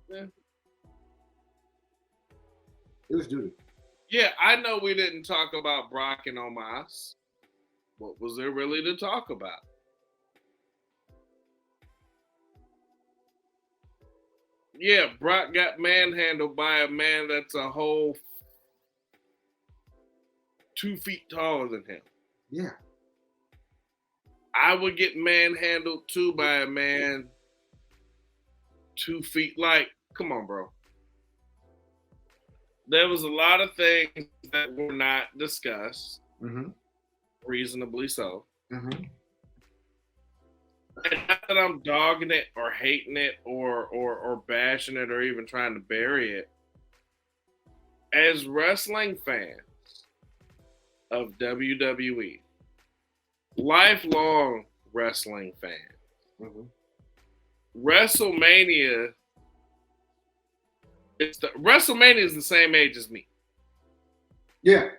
It was duty. Yeah, I know we didn't talk about Brock and Omos. What was there really to talk about? Yeah, Brock got manhandled by a man that's a whole 2 feet taller than him. Yeah. I would get manhandled too by a man 2 feet. Like, come on, bro. There was a lot of things that were not discussed. Mm-hmm. Reasonably so. Mm-hmm. And not that I'm dogging it or hating it or bashing it or even trying to bury it. As wrestling fans of WWE, lifelong wrestling fans, mm-hmm. WrestleMania is the same age as me. Yeah.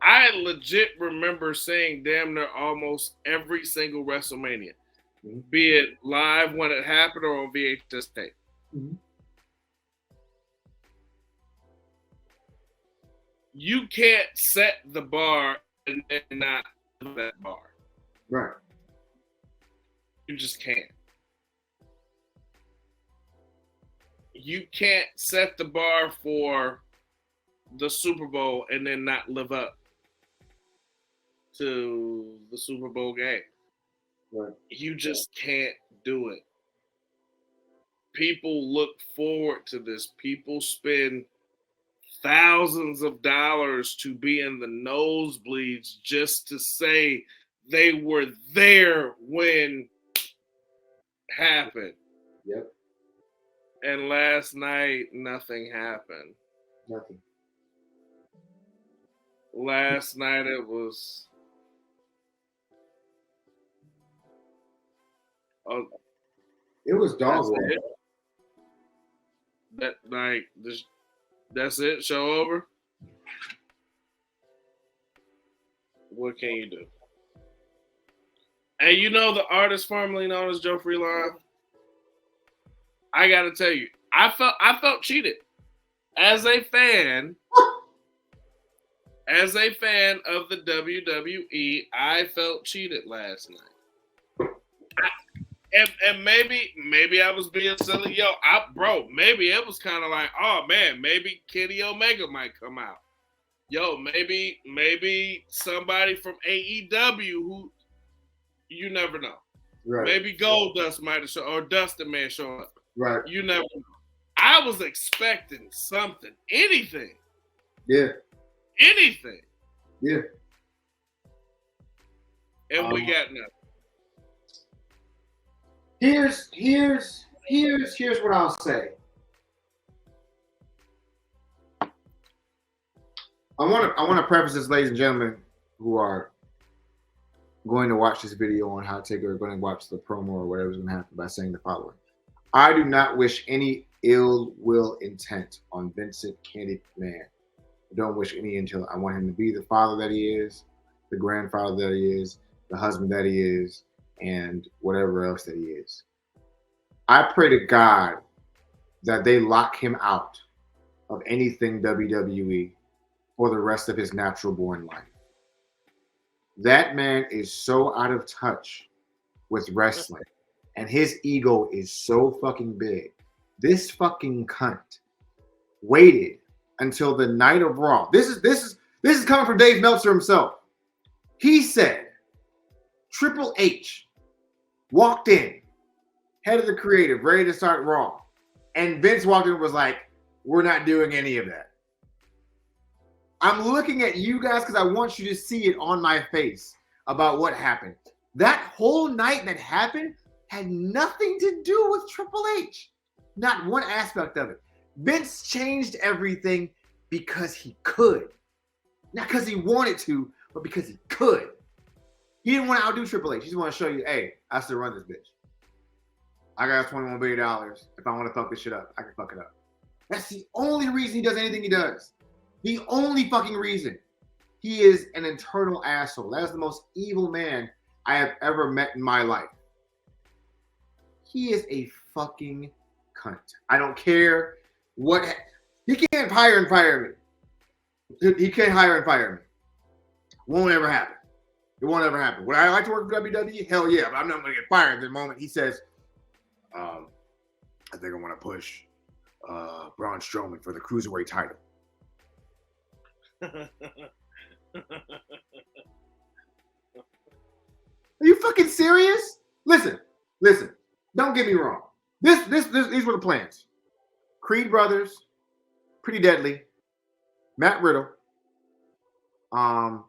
I legit remember seeing damn near almost every single WrestleMania, be it live when it happened or on VHS tape. Mm-hmm. You can't set the bar and then not do that bar. Right. You just can't. You can't set the bar for the Super Bowl and then not live up to the Super Bowl game. Right. You just can't do it. People look forward to this. People spend thousands of dollars to be in the nosebleeds just to say they were there when it happened. Yep. And last night, nothing happened. Nothing. Last night it was It was dog water. That's it. Show over. What can you do? And you know the artist formerly known as Joe Freeline. I gotta tell you, I felt cheated as a fan. As a fan of the WWE, I felt cheated last night. And maybe I was being silly. Maybe it was kind of like, oh man, maybe Kenny Omega might come out. Maybe somebody from AEW who you never know. Right. Maybe Goldust might have shown, or Dustin may show up. Right. You never know. I was expecting something, anything. Yeah. Anything. Yeah. And we got nothing. Here's what I'll say. I want to preface this, ladies and gentlemen, who are going to watch this video on Hot Take or going to watch the promo or whatever's going to happen by saying the following. I do not wish any ill will intent on Vincent Kennedy McMahon. I don't wish any until I want him to be the father that he is, the grandfather that he is, the husband that he is, and whatever else that he is. I pray to God that they lock him out of anything WWE for the rest of his natural born life. That man is so out of touch with wrestling, and his ego is so fucking big. This fucking cunt waited until the night of Raw. This is coming from Dave Meltzer himself. He said Triple H walked in, head of the creative, ready to start Raw, and Vince walked in and was like, "We're not doing any of that." I'm looking at you guys because I want you to see it on my face about what happened. That whole night that happened had nothing to do with Triple H. Not one aspect of it. Vince changed everything because he could. Not because he wanted to, but because he could. He didn't want to outdo Triple H. He just want to show you, hey, I still run this bitch. I got $21 billion. If I want to fuck this shit up, I can fuck it up. That's the only reason he does anything he does. The only fucking reason. He is an internal asshole. That is the most evil man I have ever met in my life. He is a fucking cunt. I don't care what. He can't hire and fire me. He can't hire and fire me. Won't ever happen. It won't ever happen. Would I like to work for WWE? Hell yeah, but I'm not going to get fired the moment he says, I think I want to push Braun Strowman for the Cruiserweight title. Are you fucking serious? Listen. Don't get me wrong. These were the plans. Creed Brothers, Pretty Deadly, Matt Riddle, and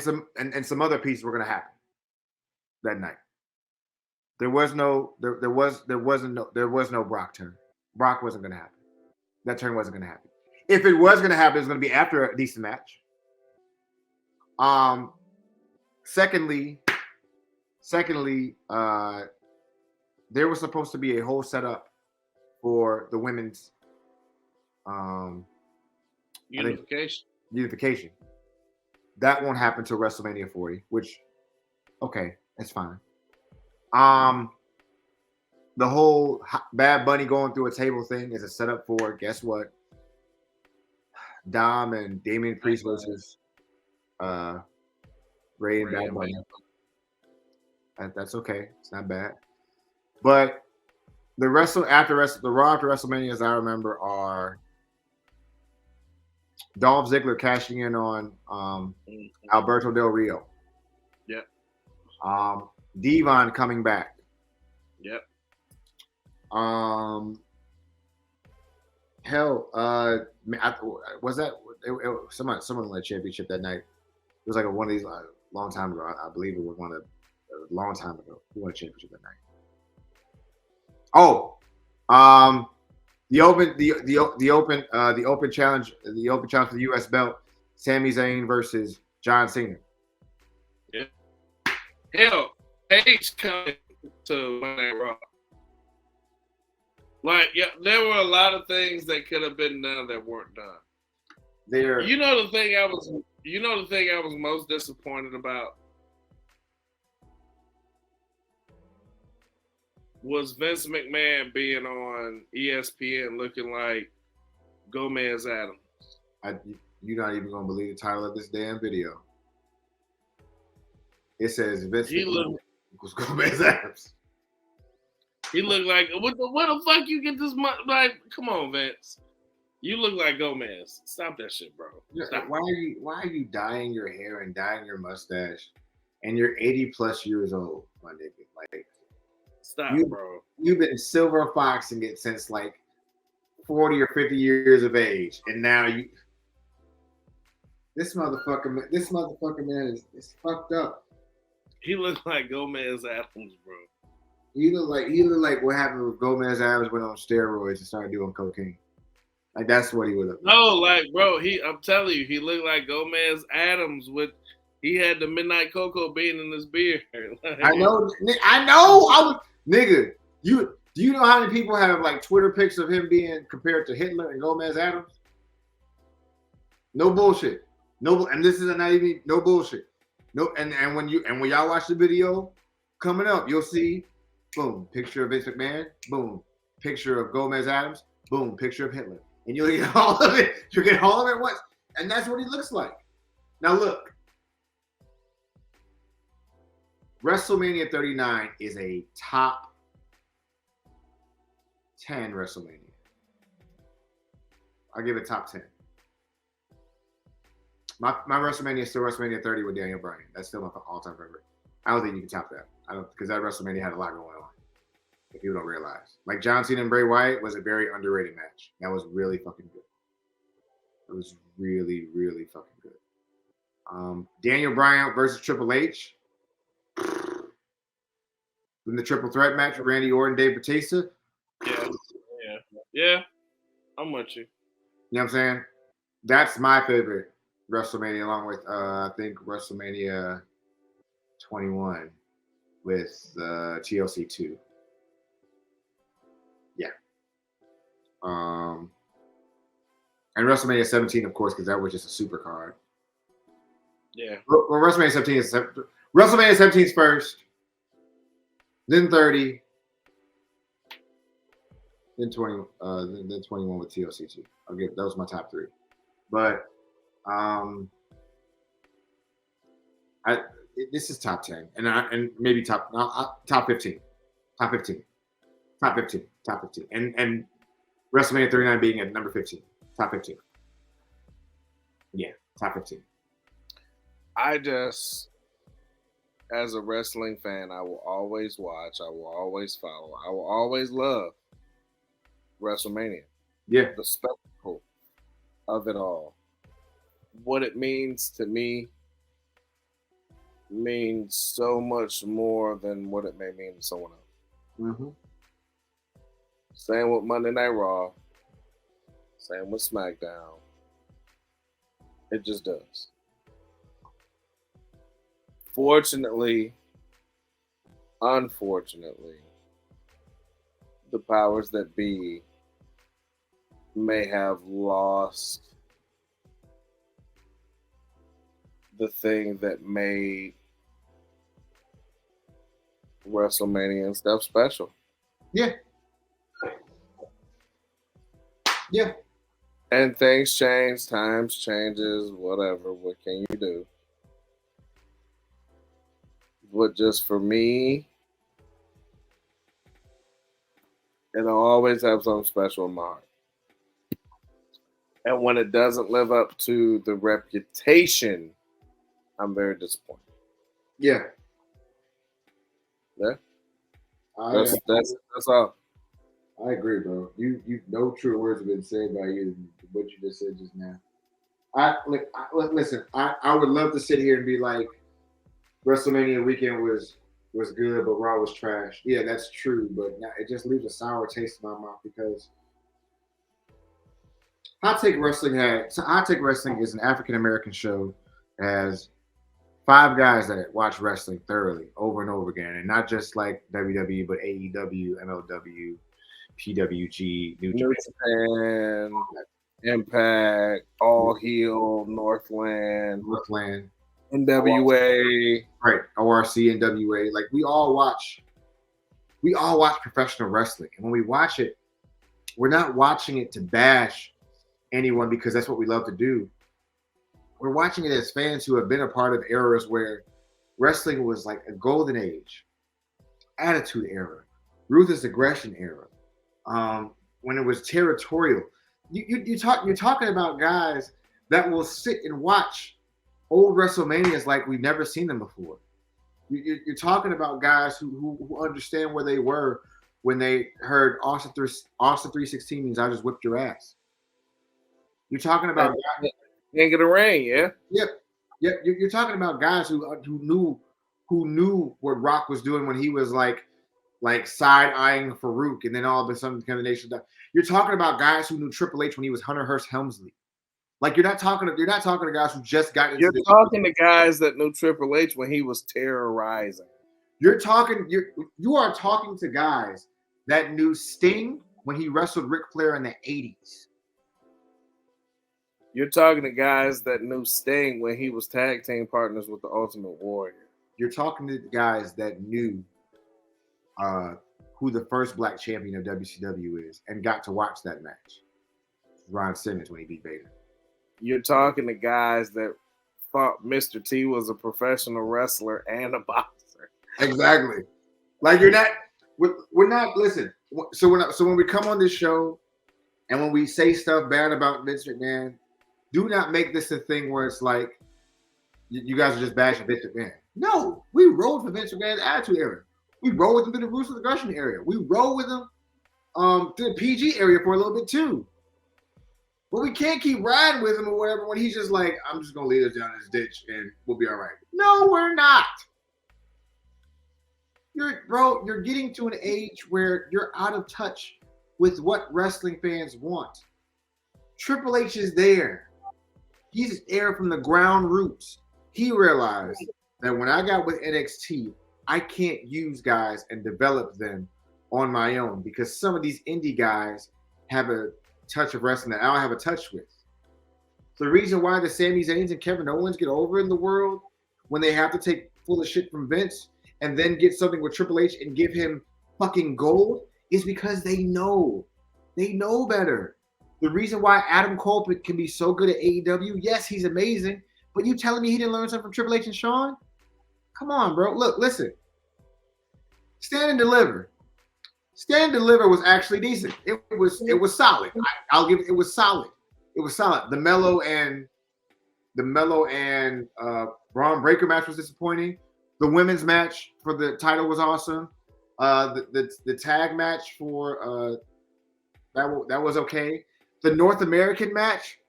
some other pieces were gonna happen that night. There was no Brock turn. Brock wasn't gonna happen. That turn wasn't gonna happen. If it was gonna happen, it was gonna be after a decent match. Secondly, there was supposed to be a whole setup for the women's unification. That won't happen till WrestleMania 40, which okay, that's fine. The whole Bad Bunny going through a table thing is a setup for guess what? Dom and Damian Priest versus Ray and Bad Bunny. That's okay. It's not bad. But the Raw after WrestleMania, as I remember, are Dolph Ziggler cashing in on Alberto Del Rio. Yep. Devon coming back. Yep. Hell, was that someone won the championship that night? It was like one of these long time ago. I believe it was a long time ago. Who won a championship that night? Oh, the open challenge for the U.S. belt. Sami Zayn versus John Cena. Yeah. Hell, Paige coming to Monday Night Raw. Like, yeah, there were a lot of things that could have been done that weren't done. You know the thing I was most disappointed about was Vince McMahon being on ESPN looking like Gomez Adams. You're not even gonna believe the title of this damn video. It says Vince McMahon equals Gomez Adams. He looked like what the fuck you get this much? Like, come on, Vince. You look like Gomez. Stop that shit, bro. Stop. Why are you dyeing your hair and dyeing your mustache? And you're 80 plus years old, my nigga. Like, stop, bro. You've been silver foxing it since like 40 or 50 years of age, and now you. This motherfucker man is fucked up. He looked like Gomez Adams, bro. He looked like what happened with Gomez Adams went on steroids and started doing cocaine. Like that's what he would have. No, like bro, I'm telling you, he looked like Gomez Adams he had the midnight cocoa bean in his beard. Like, I know. Nigga, do you know how many people have like Twitter pics of him being compared to Hitler and Gomez Adams? No bullshit. No, and this is not even no bullshit. No, and when y'all watch the video coming up, you'll see, boom, picture of Vince McMahon, boom, picture of Gomez Adams, boom, picture of Hitler, and you'll get all of it. You'll get all of it at once, and that's what he looks like. Now look, WrestleMania 39 is a top 10 WrestleMania. I'll give it top 10. My WrestleMania is still WrestleMania 30 with Daniel Bryan. That's still my all-time favorite. I don't think you can top that. Because that WrestleMania had a lot going on. If people don't realize, like John Cena and Bray Wyatt was a very underrated match. That was really fucking good. It was really, really fucking good. Daniel Bryan versus Triple H. Then the triple threat match with Randy Orton, Dave Bautista. Yeah. I'm with you. You know what I'm saying? That's my favorite WrestleMania, along with I think WrestleMania 21 with TLC 2. Yeah. And WrestleMania 17, of course, because that was just a super card. Yeah. Well, WrestleMania 17 is first, then 30, then 20, then 21 with TLC 2. That was my top 3. But this is top 10, and maybe top 15, and WrestleMania 39 being at number 15, top 15. Yeah, top 15. I just, as a wrestling fan, I will always watch, I will always follow, I will always love WrestleMania. Yeah. The spectacle of it all. What it means to me means so much more than what it may mean to someone else. Mm-hmm. Same with Monday Night Raw. Same with SmackDown. It just does. Fortunately, unfortunately, the powers that be may have lost the thing that made WrestleMania and stuff special. Yeah. Yeah. And things change, times changes, whatever. What can you do? But just for me, it'll always have something special in my heart. And when it doesn't live up to the reputation, I'm very disappointed. Yeah. Yeah. That's all. I agree, bro. You no true words have been said by you than what you just said just now. Listen. I would love to sit here and be like, WrestleMania weekend was good, but Raw was trash. Yeah, that's true, but now it just leaves a sour taste in my mouth because Hot Take Wrestling is an African American show, has 5 guys that watch wrestling thoroughly over and over again, and not just like WWE, but AEW, MLW, PWG, New Japan, Impact, All Heel, Northland, NWA, right? ORC, NWA. Like we all watch professional wrestling, and when we watch it, we're not watching it to bash anyone because that's what we love to do. We're watching it as fans who have been a part of eras where wrestling was like a golden age, attitude era, ruthless aggression era. When it was territorial, you're talking about guys that will sit and watch old WrestleManias like we've never seen them before. You're talking about guys who understand where they were when they heard Austin 316 means I just whipped your ass. You're talking about King of the Ring, yeah. Yep. You're talking about guys who knew what Rock was doing when he was like side eyeing Farouk, and then all of a sudden became the nation. You're talking about guys who knew Triple H when he was Hunter Hearst Helmsley. Like you're not talking to guys who just got into. You're talking to guys that knew Triple H when he was terrorizing. You are talking to guys that knew Sting when he wrestled Ric Flair in the 80s. You're talking to guys that knew Sting when he was tag team partners with the Ultimate Warrior. You're talking to guys that knew who the first black champion of WCW is and got to watch that match. Ron Simmons when he beat Vader. You're talking to guys that thought Mr. T was a professional wrestler and a boxer. Exactly. Like we're not. Listen. So when we come on this show and when we say stuff bad about Vince McMahon, do not make this a thing where it's like you guys are just bashing Vince McMahon. No, we rolled for Vince McMahon's Attitude Era. We roll with him through the ruthless aggression area. We roll with him through the PG area for a little bit too. But we can't keep riding with him or whatever when he's just like, I'm just going to lead us down this ditch and we'll be all right. No, we're not. You're getting to an age where you're out of touch with what wrestling fans want. Triple H is there. He's there from the ground roots. He realized that when I got with NXT, I can't use guys and develop them on my own because some of these indie guys have a touch of wrestling that I don't have a touch with. The reason why the Sami Zayns and Kevin Owens get over in the world when they have to take full of shit from Vince and then get something with Triple H and give him fucking gold is because they know better. The reason why Adam Cole can be so good at AEW, yes, he's amazing, but you telling me he didn't learn something from Triple H and Shawn? Come on, bro. Look, listen. Stand and Deliver. Stand and Deliver was actually decent. It was solid. I'll give it. It was solid. It was solid. The Mello and Braun Breaker match was disappointing. The women's match for the title was awesome. The tag match for that was okay. The North American match,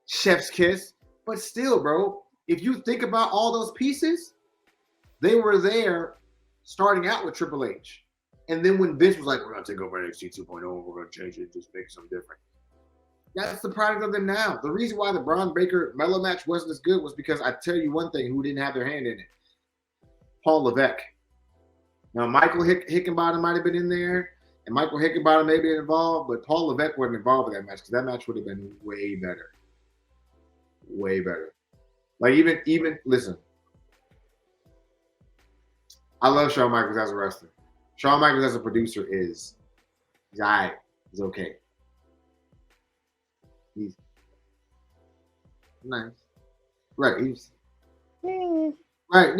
chef's kiss. But still, bro, if you think about all those pieces, they were there starting out with Triple H. And then when Vince was like, we're going to take over NXT 2.0 and we're going to change it, just make something different. That's the product of them now. The reason why the Braun Breaker Mello match wasn't as good was because I tell you one thing, who didn't have their hand in it? Paul Levesque. Now, Michael Hickenbottom might have been in there. And Michael Hickenbottom may be involved, but Paul Levesque wasn't involved with that match because that match would have been way better. Way better. Like even listen. I love Shawn Michaels as a wrestler. Shawn Michaels as a producer he's all right. He's okay. He's nice. Right. He's right.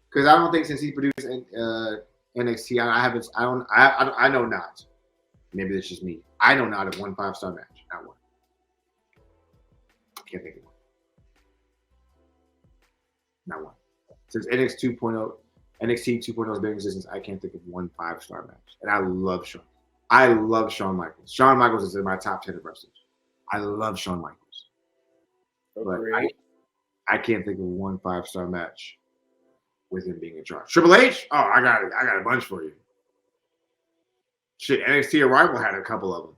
Because I don't think since he produced NXT, I know not. Maybe it's just me. I know not of one 5-star match. Not one. Can't think of one. Not one. Since NXT 2.0's been in existence, I can't think of one 5-star match. And I love Shawn. I love Shawn Michaels. Shawn Michaels is in my top 10 of wrestlers. I love Shawn Michaels. But I can't think of one 5-star match with him being in charge. Triple H? Oh, I got a bunch for you. Shit, NXT Arrival had a couple of them.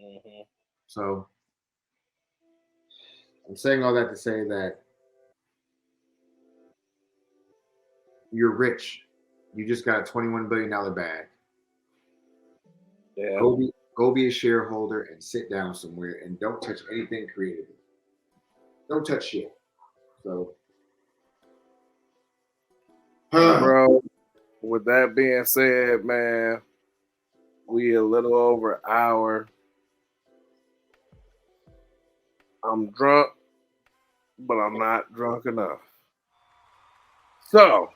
Mm-hmm. So I'm saying all that to say that you're rich. You just got a $21 billion bag. Yeah. Go be a shareholder and sit down somewhere and don't touch anything creatively. Don't touch shit. So, bro, with that being said, man, we a little over an hour. I'm drunk, but I'm not drunk enough. So,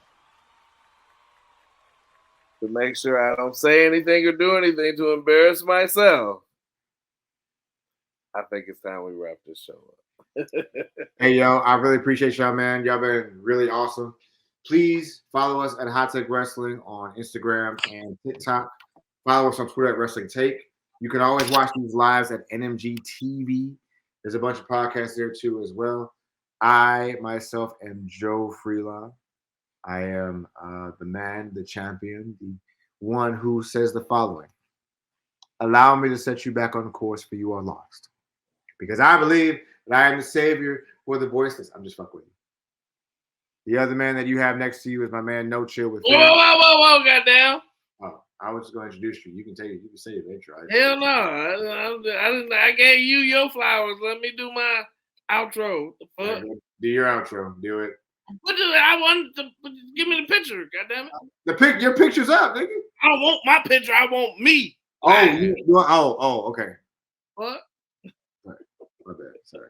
to make sure I don't say anything or do anything to embarrass myself, I think it's time we wrap this show up. Hey, yo, I really appreciate y'all, man. Y'all been really awesome. Please follow us at Hot Take Wrestling on Instagram and TikTok. Follow us on Twitter at Wrestling Take. You can always watch these lives at NMG TV. There's a bunch of podcasts there too as well. I myself am Joe Freelon. I am the man, the champion, the one who says the following. Allow me to set you back on course, for you are lost. Because I believe that I am the savior for the voiceless. I'm just fucking with you. The other man that you have next to you is my man No Chill with Whoa, goddamn. Oh, I was just going to introduce you. You can take it. You can say it, intro. Hell no. I gave you your flowers. Let me do my outro. The fuck? Do your outro. Do it. What do I want to give me the picture? Goddamn it! Your picture's up, nigga. I don't want my picture. I want me. Oh, okay. What? Right. My bad. Sorry.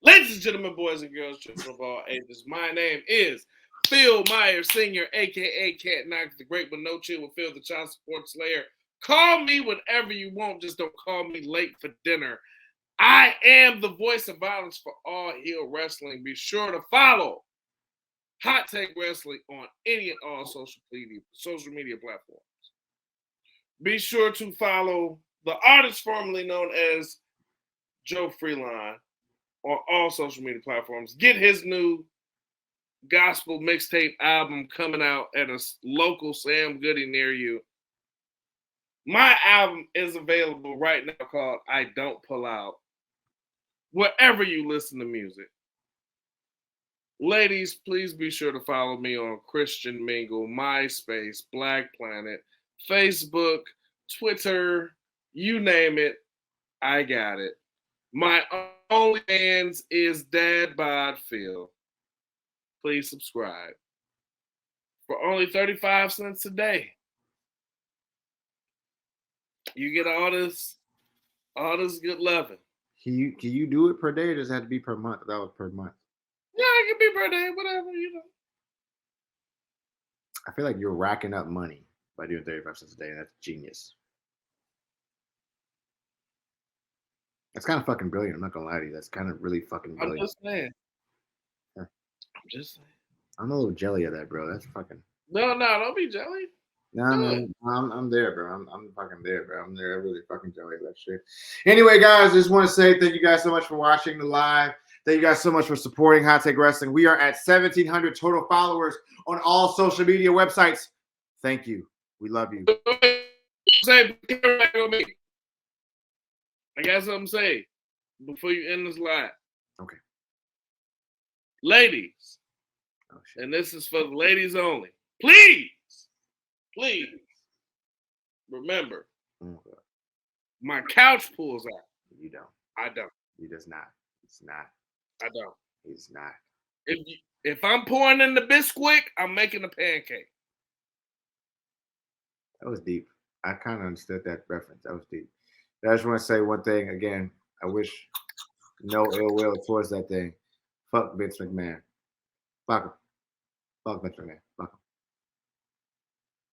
Ladies and gentlemen, boys and girls, children of all ages, my name is Phil Myers Sr., a.k.a. Cat Knox, the Great with No Chill with Phil, the Child Support Slayer. Call me whatever you want. Just don't call me late for dinner. I am the voice of violence for all heel wrestling. Be sure to follow Hot Take Wrestling on any and all social media platforms. Be sure to follow the artist formerly known as Joe Freelon on all social media platforms. Get his new gospel mixtape album coming out at a local Sam Goody near you. My album is available right now called I Don't Pull Out, wherever you listen to music. Ladies, please be sure to follow me on Christian Mingle, MySpace, Black Planet, Facebook, Twitter, you name it, I got it. My OnlyFans is Dad Bod Phil. Please subscribe for only 35 cents a day. You get all this good loving. Can you do it per day, or does it have to be per month? That was per month. Yeah, it can be per day, whatever, I feel like you're racking up money by doing 35 cents a day. That's genius. That's kind of fucking brilliant. I'm not gonna lie to you. That's kind of really fucking brilliant. I'm just saying. Yeah. I'm just saying. I'm a little jelly of that, bro. That's fucking. No, don't be jelly. No, I'm there, bro. I'm fucking there, bro. I'm there. I'm really fucking jelly of that shit. Anyway, guys, I just want to say thank you guys so much for watching the live. Thank you guys so much for supporting Hot Take Wrestling. We are at 1,700 total followers on all social media websites. Thank you. We love you. Say, I got something to say before you end this live. Okay. Ladies, Oh, shit. and this is for the ladies only. Please, remember, my couch pulls out. You don't. I don't. He does not. It's not. I don't. He's not. If I'm pouring in the Bisquick, I'm making a pancake. That was deep. I kind of understood that reference. That was deep. I just want to say one thing again. I wish no ill will towards that thing. Fuck Vince McMahon. Fuck him. Fuck Vince McMahon.